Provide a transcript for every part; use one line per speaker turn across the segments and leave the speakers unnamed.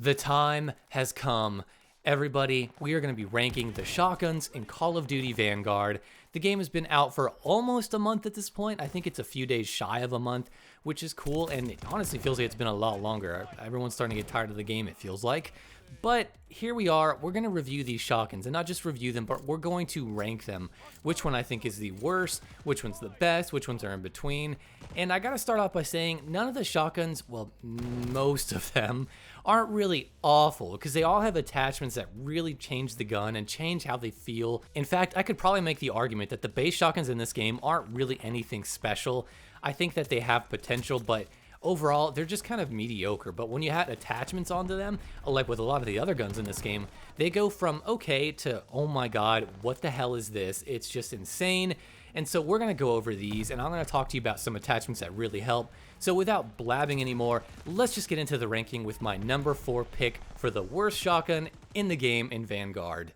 The time has come. Everybody, we are going to be ranking the shotguns in Call of Duty Vanguard. The game has been out for almost a month at this point. I think it's a few days shy of a month, which is cool, and it honestly feels like it's been a lot longer. Everyone's starting to get tired of the game, it feels like. But here we are, we're going to review these shotguns, and not just review them, but we're going to rank them. Which one I think is the worst, which one's the best, which ones are in between. And I gotta start off by saying, none of the shotguns, well, most of them, aren't really awful, because they all have attachments that really change the gun and change how they feel. In fact, I could probably make the argument that the base shotguns in this game aren't really anything special. I think that they have potential, but overall, they're just kind of mediocre. But when you add attachments onto them, like with a lot of the other guns in this game, they go from okay to, oh my god, what the hell is this? It's just insane. And so we're going to go over these, and I'm going to talk to you about some attachments that really help. So without blabbing anymore, let's just get into the ranking with my number 4 pick for the worst shotgun in the game in Vanguard.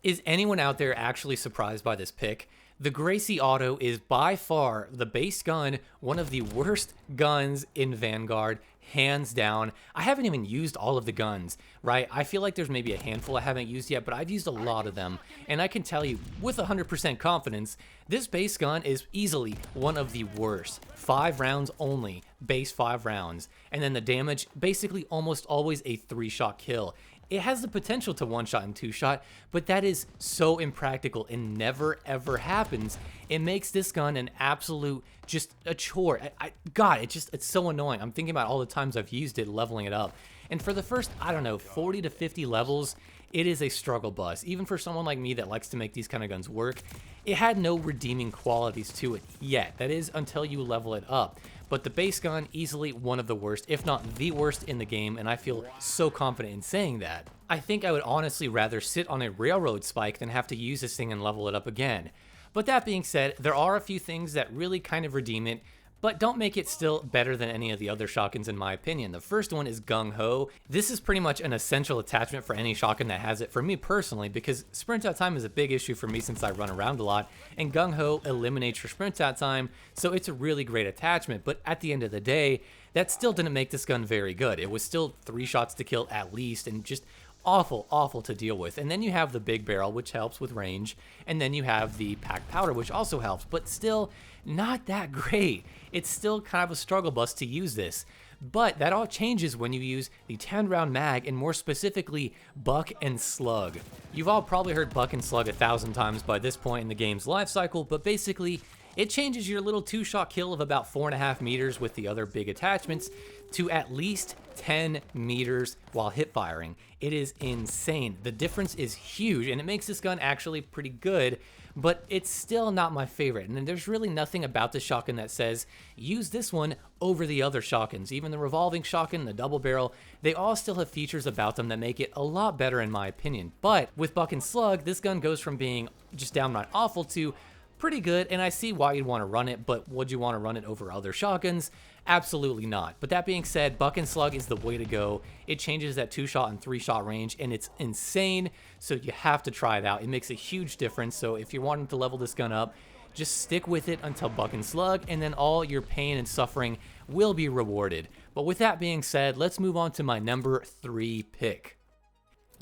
Is anyone out there actually surprised by this pick? The GRACEY Auto is by far the base gun, one of the worst guns in Vanguard, hands down. I haven't even used all of the guns, right? I feel like there's maybe a handful I haven't used yet, but I've used a lot of them. And I can tell you with 100% confidence, this base gun is easily one of the worst. 5 rounds only, base 5 rounds. And then the damage, basically almost always a 3-shot kill. It has the potential to 1-shot and 2-shot, but that is so impractical and never ever happens. It makes this gun an absolute, just a chore. God, it's so annoying. I'm thinking about all the times I've used it, leveling it up. And for the first, I don't know, 40 to 50 levels, it is a struggle bus. Even for someone like me that likes to make these kind of guns work, it had no redeeming qualities to it yet. That is until you level it up. But the base gun, easily one of the worst, if not the worst in the game, and I feel so confident in saying that. I think I would honestly rather sit on a railroad spike than have to use this thing and level it up again. But that being said, there are a few things that really kind of redeem it, but don't make it still better than any of the other shotguns in my opinion. The first one is Gung Ho. This is pretty much an essential attachment for any shotgun that has it, for me personally, because sprint out time is a big issue for me since I run around a lot, and Gung Ho eliminates your sprint out time, so it's a really great attachment. But at the end of the day, that still didn't make this gun very good. It was still 3 shots to kill at least, and just awful to deal with. And then you have the big barrel, which helps with range, and then you have the packed powder, which also helps, but still not that great. It's still kind of a struggle bus to use this. But that all changes when you use the 10-round mag, and more specifically, Buck and Slug. You've all probably heard Buck and Slug 1,000 times by this point in the game's life cycle, but basically, it changes your little 2-shot kill of about 4.5 meters with the other big attachments to at least 10 meters while hip firing. It is insane. The difference is huge, and it makes this gun actually pretty good, but it's still not my favorite. And there's really nothing about the shotgun that says use this one over the other shotguns. Even the revolving shotgun, the double barrel, they all still have features about them that make it a lot better in my opinion. But with Buck and Slug, this gun goes from being just downright awful to pretty good, and I see why you'd want to run it, but would you want to run it over other shotguns? Absolutely not. But that being said, Buck and Slug is the way to go. It changes that 2-shot and 3-shot range, and it's insane, so you have to try it out. It makes a huge difference, so if you're wanting to level this gun up, just stick with it until Buck and Slug, and then all your pain and suffering will be rewarded. But with that being said, let's move on to my number 3 pick.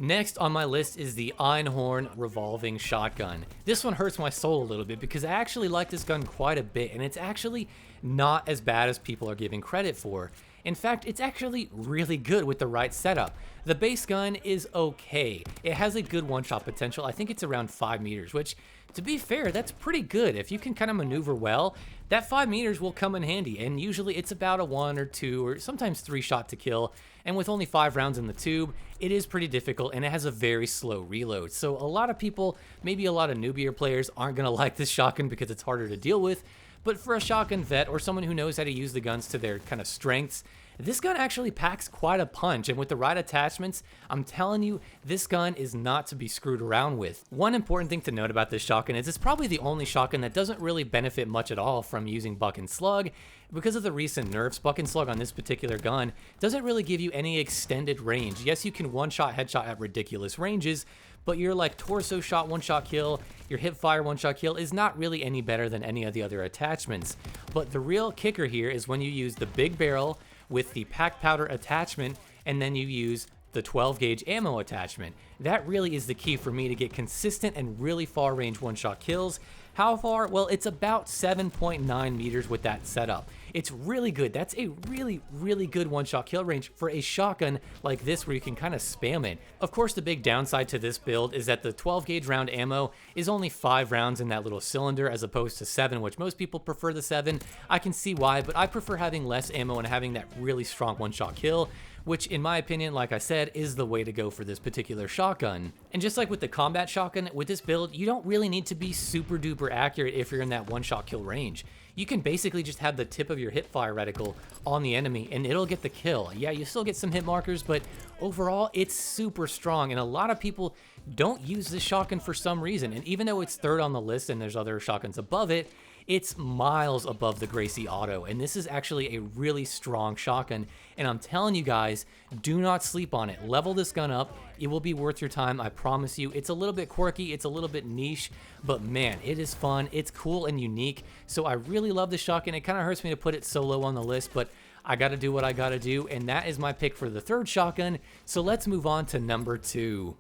Next on my list is the EINHORN revolving shotgun. This one hurts my soul a little bit because I actually like this gun quite a bit, and it's actually not as bad as people are giving credit for. In fact, it's actually really good with the right setup. The base gun is okay. It has a good 1-shot potential. I think it's around 5 meters, which, to be fair, that's pretty good. If you can kind of maneuver well, that 5 meters will come in handy, and usually it's about a 1 or 2 or sometimes 3-shot to kill, and with only 5 rounds in the tube, it is pretty difficult, and it has a very slow reload. So a lot of people, maybe a lot of newbier players, aren't going to like this shotgun because it's harder to deal with, but for a shotgun vet or someone who knows how to use the guns to their kind of strengths, this gun actually packs quite a punch, and with the right attachments, I'm telling you, this gun is not to be screwed around with. One important thing to note about this shotgun is it's probably the only shotgun that doesn't really benefit much at all from using Buck and Slug. Because of the recent nerfs, Buck and Slug on this particular gun doesn't really give you any extended range. Yes, you can 1-shot headshot at ridiculous ranges, but your like torso shot 1-shot kill, your hip fire 1-shot kill is not really any better than any of the other attachments. But the real kicker here is when you use the big barrel with the packed powder attachment and then you use the 12 gauge ammo attachment. That really is the key for me to get consistent and really far range one-shot kills. How far? Well, it's about 7.9 meters with that setup. It's really good. That's a really, really good one-shot kill range for a shotgun like this where you can kind of spam it. Of course, the big downside to this build is that the 12 gauge round ammo is only 5 rounds in that little cylinder as opposed to 7, which most people prefer the 7. I can see why, but I prefer having less ammo and having that really strong one-shot kill, which in my opinion, like I said, is the way to go for this particular shotgun. And just like with the combat shotgun, with this build, you don't really need to be super duper accurate if you're in that one-shot kill range. You can basically just have the tip of your hipfire reticle on the enemy and it'll get the kill. Yeah, you still get some hit markers, but overall it's super strong, and a lot of people don't use this shotgun for some reason. And even though it's third on the list and there's other shotguns above it, it's miles above the GRACEY Auto, and this is actually a really strong shotgun, and I'm telling you guys, do not sleep on it. Level this gun up. It will be worth your time, I promise you. It's a little bit quirky, it's a little bit niche, but man, it is fun, it's cool and unique, so I really love this shotgun. It kind of hurts me to put it so low on the list, but I gotta do what I gotta do, and that is my pick for the third shotgun, so let's move on to number 2.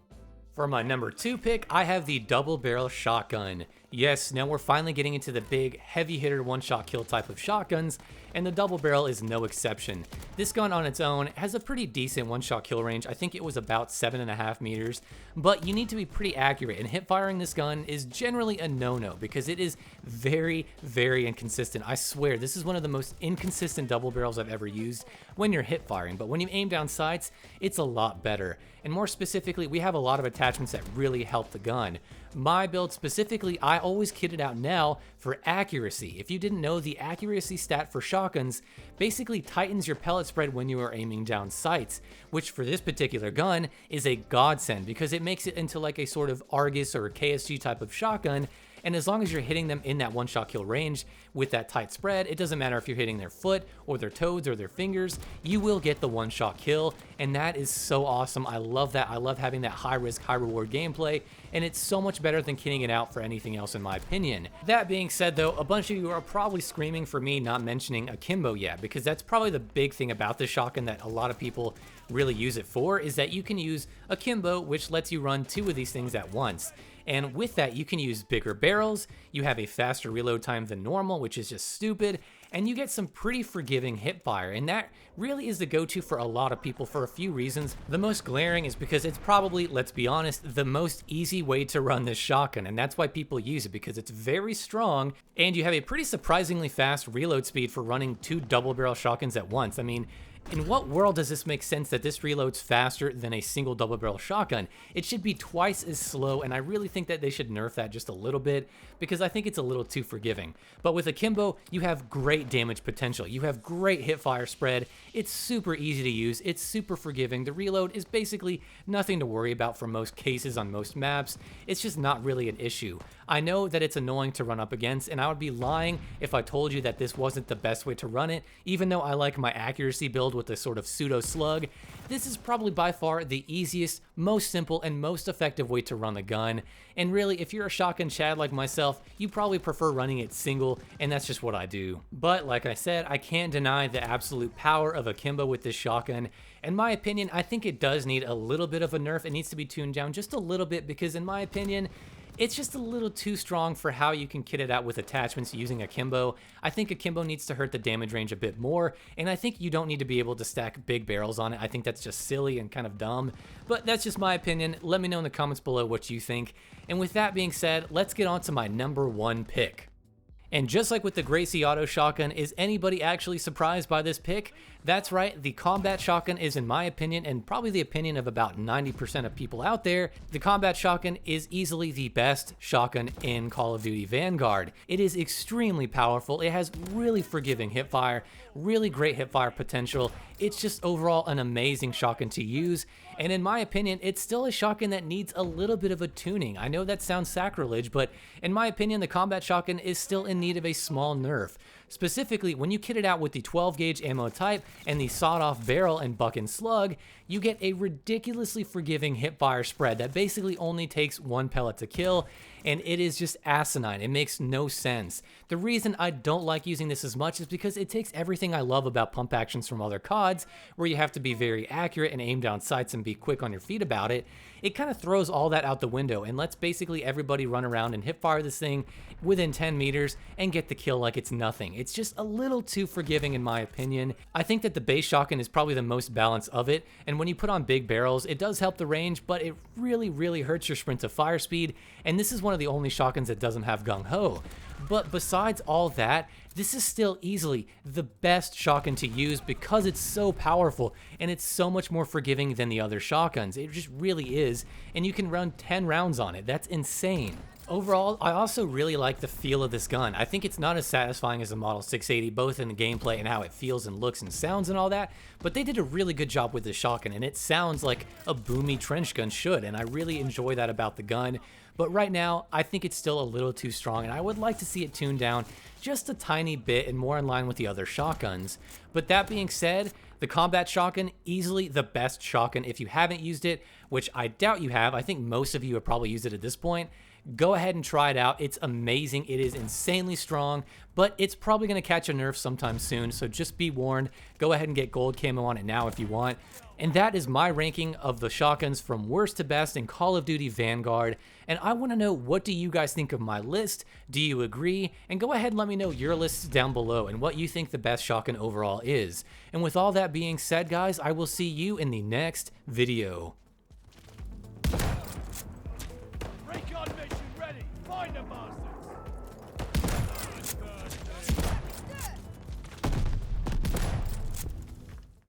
For my number 2 pick, I have the double barrel shotgun. Yes, now we're finally getting into the big, heavy hitter one-shot kill type of shotguns, and the double barrel is no exception. This gun on its own has a pretty decent one-shot kill range. I think it was about 7.5 meters, but you need to be pretty accurate, and hip firing this gun is generally a no-no because it is very, very inconsistent. I swear, this is one of the most inconsistent double barrels I've ever used when you're hip firing, but when you aim down sights, it's a lot better. And more specifically, we have a lot of attachments that really help the gun. My build specifically, I always kit it out now for accuracy. If you didn't know, the accuracy stat for shotguns basically tightens your pellet spread when you are aiming down sights, which for this particular gun is a godsend because it makes it into like a sort of Argus or KSG type of shotgun. And as long as you're hitting them in that one-shot kill range with that tight spread, it doesn't matter if you're hitting their foot or their toes or their fingers, you will get the one-shot kill, and that is so awesome. I love that. I love having that high-risk, high-reward gameplay, and it's so much better than kitting it out for anything else in my opinion. That being said though, a bunch of you are probably screaming for me not mentioning akimbo yet, because that's probably the big thing about this shotgun that a lot of people really use it for, is that you can use akimbo, which lets you run 2 of these things at once. And with that, you can use bigger barrels, you have a faster reload time than normal, which is just stupid, and you get some pretty forgiving hip fire, and that really is the go-to for a lot of people for a few reasons. The most glaring is because it's probably, let's be honest, the most easy way to run this shotgun, and that's why people use it, because it's very strong, and you have a pretty surprisingly fast reload speed for running 2 double barrel shotguns at once. I mean, in what world does this make sense that this reloads faster than a single double barrel shotgun? It should be twice as slow, and I really think that they should nerf that just a little bit because I think it's a little too forgiving. But with akimbo, you have great damage potential. You have great hip fire spread. It's super easy to use. It's super forgiving. The reload is basically nothing to worry about for most cases on most maps. It's just not really an issue. I know that it's annoying to run up against, and I would be lying if I told you that this wasn't the best way to run it, even though I like my accuracy build with this sort of pseudo slug. This is probably by far the easiest, most simple, and most effective way to run the gun. And really, if you're a shotgun chad like myself, you probably prefer running it single, and that's just what I do. But like I said, I can't deny the absolute power of akimbo with this shotgun. In my opinion, I think it does need a little bit of a nerf. It needs to be tuned down just a little bit because in my opinion, it's just a little too strong for how you can kit it out with attachments using akimbo. I think akimbo needs to hurt the damage range a bit more, and I think you don't need to be able to stack big barrels on it. I think that's just silly and kind of dumb, but that's just my opinion. Let me know in the comments below what you think. And with that being said, let's get on to my number 1 pick. And just like with the GRACEY Auto Shotgun, is anybody actually surprised by this pick? That's right, the Combat Shotgun is, in my opinion, and probably the opinion of about 90% of people out there, the Combat Shotgun is easily the best shotgun in Call of Duty Vanguard. It is extremely powerful, it has really forgiving hipfire, really great hipfire potential. It's just overall an amazing shotgun to use, and in my opinion, it's still a shotgun that needs a little bit of a tuning. I know that sounds sacrilege, but in my opinion, the Combat Shotgun is still in need of a small nerf. Specifically, when you kit it out with the 12 gauge ammo type and the sawed-off barrel and buck and slug, you get a ridiculously forgiving hipfire spread that basically only takes 1 pellet to kill, and it is just asinine. It makes no sense. The reason I don't like using this as much is because it takes everything I love about pump actions from other CODs, where you have to be very accurate and aim down sights and be quick on your feet about it. It kind of throws all that out the window and lets basically everybody run around and hip fire this thing within 10 meters and get the kill like it's nothing. It's just a little too forgiving in my opinion. I think that the base shotgun is probably the most balanced of it, and when you put on big barrels, it does help the range, but it really hurts your sprint to fire speed, and this is one of the only shotguns that doesn't have gung-ho. But besides all that, this is still easily the best shotgun to use because it's so powerful and it's so much more forgiving than the other shotguns. It just really is, and you can run 10 rounds on it. That's insane. Overall, I also really like the feel of this gun. I think it's not as satisfying as the Model 680, both in the gameplay and how it feels and looks and sounds and all that, but they did a really good job with this shotgun, and it sounds like a boomy trench gun should, and I really enjoy that about the gun. But right now, I think it's still a little too strong, and I would like to see it tuned down just a tiny bit and more in line with the other shotguns. But that being said, the combat shotgun, easily the best shotgun if you haven't used it, which I doubt you have. I think most of you have probably used it at this point. Go ahead and try it out. It's amazing. It is insanely strong, but it's probably going to catch a nerf sometime soon, so just be warned. Go ahead and get gold camo on it now if you want. And that is my ranking of the shotguns from worst to best in Call of Duty Vanguard. And I want to know, what do you guys think of my list? Do you agree? And go ahead and let me know your lists down below and what you think the best shotgun overall is. And with all that being said, guys, I will see you in the next video.
Recon mission ready. Find a bus.